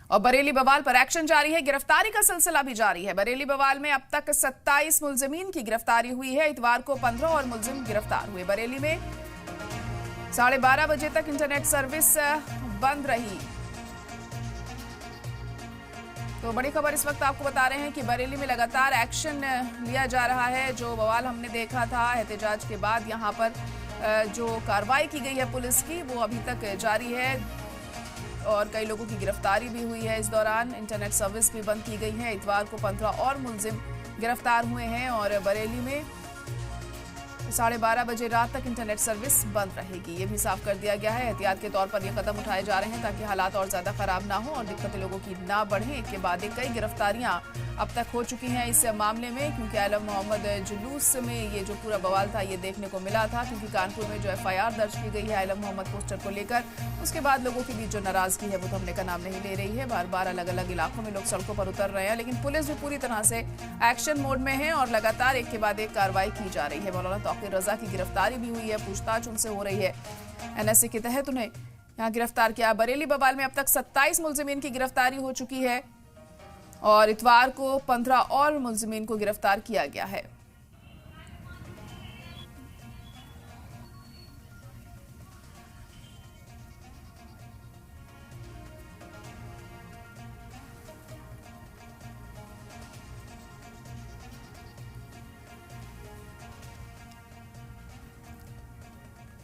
और बरेली बवाल पर एक्शन जारी है, गिरफ्तारी का सिलसिला भी जारी है। बरेली बवाल में अब तक 27 मुलजिमीन की गिरफ्तारी हुई है। इतवार को 15 और मुलजिम गिरफ्तार हुए। बरेली में 12:30 बजे तक इंटरनेट सर्विस बंद रही। तो बड़ी खबर इस वक्त आपको बता रहे हैं कि बरेली में लगातार एक्शन लिया जा रहा है। जो बवाल हमने देखा था एहतजाज के बाद, यहाँ पर जो कार्रवाई की गई है पुलिस की, वो अभी तक जारी है और कई लोगों की गिरफ्तारी भी हुई है। इस दौरान इंटरनेट सर्विस भी बंद की गई है। इतवार को 15 और मुलजिम गिरफ्तार हुए हैं और बरेली में 12:30 बजे रात तक इंटरनेट सर्विस बंद रहेगी। ये भी साफ कर दिया गया है। एहतियात के तौर पर ये कदम उठाए जा रहे हैं ताकि हालात और ज्यादा खराब ना हो और दिक्कतें लोगों की ना बढ़े। एक के बाद एक कई गिरफ्तारियां अब तक हो चुकी हैं इस मामले में, क्योंकि आलम मोहम्मद जुलूस में ये जो पूरा बवाल था ये देखने को मिला था। क्योंकि कानपुर में जो FIR दर्ज की गई है आलम मोहम्मद पोस्टर को लेकर, उसके बाद लोगों के बीच जो नाराजगी है वो थमने का नाम नहीं ले रही है। बार बार अलग अलग इलाकों में लोग सड़कों पर उतर रहे हैं, लेकिन पुलिस भी पूरी तरह से एक्शन मोड में है और लगातार एक के बाद एक कार्रवाई की जा रही है। मौलाना तौकीर रजा की गिरफ्तारी भी हुई है, पूछताछ उनसे हो रही है। NSA के तहत उन्हें यहाँ गिरफ्तार किया। बरेली बवाल में अब तक 27 मुलजिमीन की गिरफ्तारी हो चुकी है और इतवार को 15 और मुलजिमीन को गिरफ्तार किया गया है।